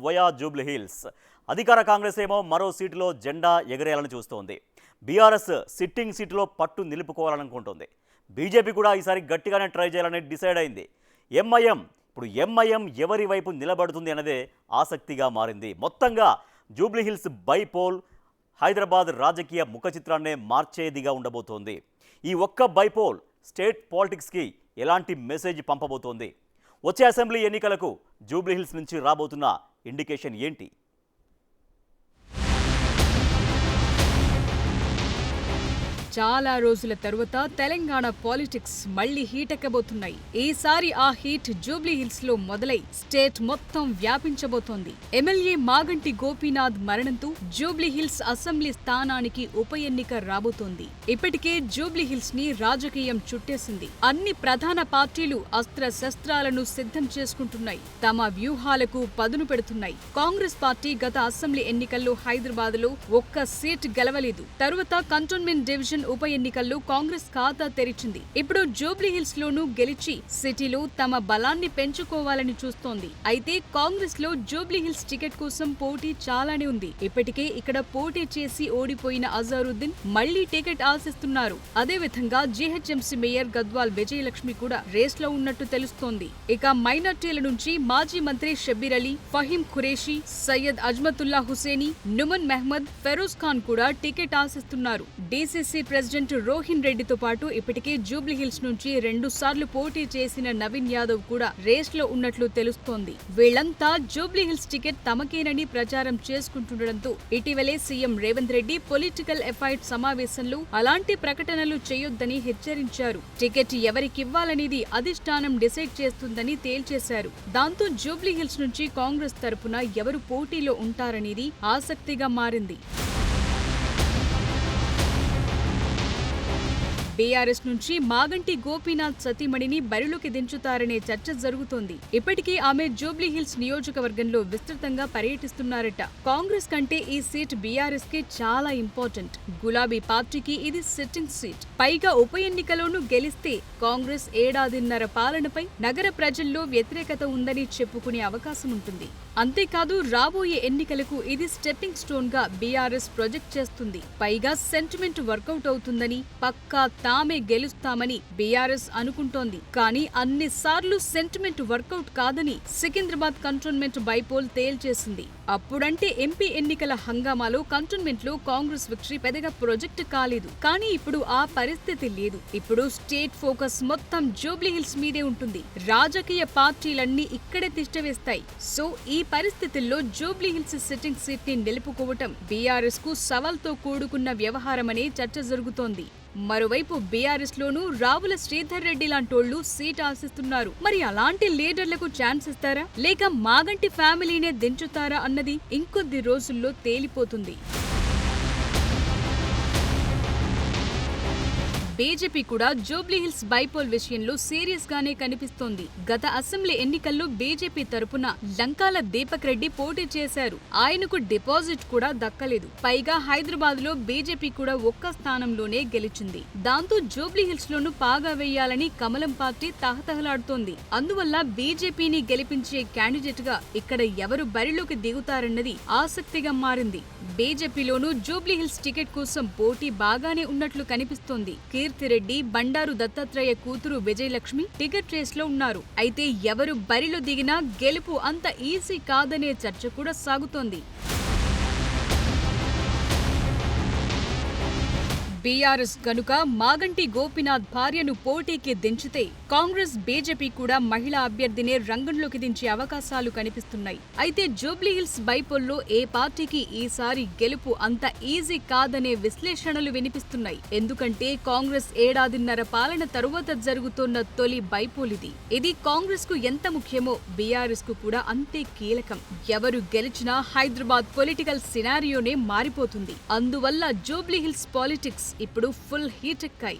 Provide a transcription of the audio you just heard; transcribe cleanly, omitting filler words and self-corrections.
Via Jubilee hills. అధికార కాంగ్రెస్ ఏమో మరో సీటులో జెండా ఎగరేయాలని చూస్తోంది. బీఆర్ఎస్ సిట్టింగ్ సీటులో పట్టు నిలుపుకోవాలనుకుంటోంది. బీజేపీ కూడా ఈసారి గట్టిగానే ట్రై చేయాలని డిసైడ్ అయింది. ఎంఐఎం ఎవరి వైపు నిలబడుతుంది అన్నదే ఆసక్తిగా మారింది. మొత్తంగా జూబ్లీ హిల్స్ బైపోల్ హైదరాబాద్ రాజకీయ ముఖ చిత్రాన్నే మార్చేదిగా ఉండబోతోంది. ఈ ఒక్క బైపోల్ స్టేట్ పాలిటిక్స్కి ఎలాంటి మెసేజ్ పంపబోతోంది? వచ్చే అసెంబ్లీ ఎన్నికలకు జూబ్లీ హిల్స్ నుంచి రాబోతున్న ఇండికేషన్ ఏంటి? చాలా రోజుల తరువాత తెలంగాణ పాలిటిక్స్ మళ్లీ హీట్ ఎక్కబోతున్నాయి. ఈసారి ఆ హీట్ జూబ్లీ హిల్స్ లో మొదలై స్టేట్ మొత్తం వ్యాపించబోతోంది. ఎమ్మెల్యే మాగంటి గోపీనాథ్ మరణంతో జూబ్లీ హిల్స్ అసెంబ్లీ స్థానానికి ఉప ఎన్నిక రాబోతోంది. ఇప్పటికే జూబ్లీ హిల్స్ ని రాజకీయం చుట్టేసింది. అన్ని ప్రధాన పార్టీలు అస్త్ర శస్త్రాలను సిద్ధం చేసుకుంటున్నాయి. తమ వ్యూహాలకు పదును పెడుతున్నాయి. కాంగ్రెస్ పార్టీ గత అసెంబ్లీ ఎన్నికల్లో హైదరాబాద్ లో ఒక్క సీట్ గెలవలేదు. తరువాత కంటోన్మెంట్ డివిజన్ ఉప ఎన్నికల్లో కాంగ్రెస్ ఖాతా తెరిచింది. ఇప్పుడు జూబ్లీ హిల్స్ లోనూ గెలిచి సిటీలో తమ బలాన్ని పెంచుకోవాలని చూస్తోంది. అయితే కాంగ్రెస్ లో జూబ్లీ హిల్స్ టికెట్ కోసం పోటీ చాలానే ఉంది. ఇప్పటికే ఇక్కడ పోటీ చేసి ఓడిపోయిన అజారుద్దీన్ మళ్లీ టికెట్ ఆశిస్తున్నారు. అదేవిధంగా జీహెచ్ఎంసీ మేయర్ గద్వాల్ విజయలక్ష్మి కూడా రేస్ లో ఉన్నట్టు తెలుస్తోంది. ఇక మైనార్టీల నుంచి మాజీ మంత్రి షబ్బీర్ అలీ, ఫహీం ఖురేషీ, సయ్యద్ అజ్మతుల్లా హుసేనీ, నుమన్ మెహ్మద్, ఫెరోజ్ ఖాన్ కూడా టికెట్ ఆశిస్తున్నారు. డీసీసీ ప్రెసిడెంట్ రోహిన్ రెడ్డితో పాటు ఇప్పటికే జూబ్లీ హిల్స్ నుంచి 2 సార్లు పోటీ చేసిన నవీన్ యాదవ్ కూడా రేస్ లో ఉన్నట్లు తెలుస్తోంది. వీళ్లంతా జూబ్లీ హిల్స్ టికెట్ తమకేనని ప్రచారం చేసుకుంటుండటంతో ఇటీవలే సీఎం రేవంత్ రెడ్డి పొలిటికల్ ఎఫైట్ సమావేశంలో అలాంటి ప్రకటనలు చేయొద్దని హెచ్చరించారు. టికెట్ ఎవరికివ్వాలనేది అధిష్టానం డిసైడ్ చేస్తుందని తేల్చేశారు. దాంతో జూబ్లీ హిల్స్ నుంచి కాంగ్రెస్ తరపున ఎవరు పోటీలో ఉంటారనేది ఆసక్తిగా మారింది. బీఆర్ఎస్ నుంచి మాగంటి గోపీనాథ్ సతీమణిని బరిలోకి దించుతారనే చర్చ జరుగుతోంది. ఇప్పటికే ఆమె జూబ్లీ హిల్స్ నియోజకవర్గంలో విస్తృతంగా పర్యటిస్తున్నారట. కాంగ్రెస్ కంటే ఈ సీట్ బీఆర్ఎస్ కి చాలా ఇంపార్టెంట్. గులాబీ పార్టీకి ఇది సిట్టింగ్ సీట్. పైగా ఉప ఎన్నికలోనూ గెలిస్తే కాంగ్రెస్ ఏడాదిన్నర పాలనపై నగర ప్రజల్లో వ్యతిరేకత ఉందని చెప్పుకునే అవకాశం ఉంటుంది. అంతేకాదు రాబోయే ఎన్నికలకు ఇది స్టెప్పింగ్ స్టోన్ గా బీఆర్ఎస్ ప్రొజెక్ట్ చేస్తుంది. పైగా సెంటిమెంట్ వర్కౌట్ అవుతుందని, పక్కా తామే గెలుస్తామని బీఆర్ఎస్ అనుకుంటోంది. కానీ అన్నిసార్లు సెంటిమెంట్ వర్కౌట్ కాదని సికింద్రాబాద్ కంటోన్మెంట్ బైపోల్ తేల్చేసింది. అప్పుడంటే ఎంపీ ఎన్నికల హంగామాలో కంటోన్మెంట్ లో కాంగ్రెస్ విక్టరీ పెద్దగా ప్రొజెక్ట్ కాలేదు. కానీ ఇప్పుడు ఆ పరిస్థితి లేదు. ఇప్పుడు స్టేట్ ఫోకస్ మొత్తం జూబ్లీ హిల్స్ మీదే ఉంటుంది. రాజకీయ పార్టీలన్నీ ఇక్కడే తిష్టవేస్తాయి. సో ఈ పరిస్థితుల్లో జూబ్లీ హిల్స్ సిట్టింగ్ సీట్ ని నిలుపుకోవటం బీఆర్ఎస్ కు సవాల్తో కూడుకున్న వ్యవహారమనే చర్చ జరుగుతోంది. మరోవైపు బీఆర్ఎస్ లోనూ రావుల శ్రీధర్ రెడ్డి లాంటోళ్లు సీట్ ఆశిస్తున్నారు. మరి అలాంటి లీడర్లకు ఛాన్స్ ఇస్తారా, లేక మాగంటి ఫ్యామిలీనే దించుతారా అన్నది ఇంకొద్ది రోజుల్లో తేలిపోతుంది. బీజేపీ కూడా జూబ్లీ హిల్స్ బైపోల్ విషయంలో సీరియస్ గానే కనిపిస్తోంది. గత అసెంబ్లీ ఎన్నికల్లో బీజేపీ తరపున లంకాల దీపక్ రెడ్డి పోటీ చేశారు. ఆయనకు డిపాజిట్ కూడా దక్కలేదు. పైగా హైదరాబాద్ లో బీజేపీ కూడా ఒక్క స్థానంలోనే గెలిచింది. దాంతో జూబ్లీ హిల్స్ లోనూ పాగా వేయాలని కమలం పార్టీ తహతహలాడుతోంది. అందువల్ల బీజేపీని గెలిపించే క్యాండిడేట్ గా ఇక్కడ ఎవరు బరిలోకి దిగుతారన్నది ఆసక్తిగా మారింది. బీజేపీలోనూ జూబ్లీ హిల్స్ టికెట్ కోసం పోటీ బాగానే ఉన్నట్లు కనిపిస్తోంది. కీర్తిరెడ్డి, బండారు దత్తాత్రేయ కూతురు విజయలక్ష్మి టికెట్ రేస్ లో ఉన్నారు. అయితే ఎవరు బరిలో దిగినా గెలుపు అంత ఈజీ కాదనే చర్చ కూడా సాగుతోంది. బీఆర్ఎస్ గనుక మాగంటి గోపీనాథ్ భార్యను పోటీకి దించితే కాంగ్రెస్, బీజేపీ కూడా మహిళా అభ్యర్థినే రంగంలోకి దించే అవకాశాలు కనిపిస్తున్నాయి. అయితే జూబ్లీ హిల్స్ బైపోల్లో ఏ పార్టీకి ఈసారి గెలుపు అంత ఈజీ కాదనే విశ్లేషణలు వినిపిస్తున్నాయి. ఎందుకంటే కాంగ్రెస్ ఏడాదిన్నర పాలన తరువాత జరుగుతున్న తొలి బైపోల్ ఇది. ఇది కాంగ్రెస్ కు ఎంత ముఖ్యమో బీఆర్ఎస్ కు కూడా అంతే కీలకం. ఎవరు గెలిచినా హైదరాబాద్ పొలిటికల్ సినారియోనే మారిపోతుంది. అందువల్ల జూబ్లీ హిల్స్ పాలిటిక్స్ ఇప్పుడు ఫుల్ హీట్ ఎక్కాయి.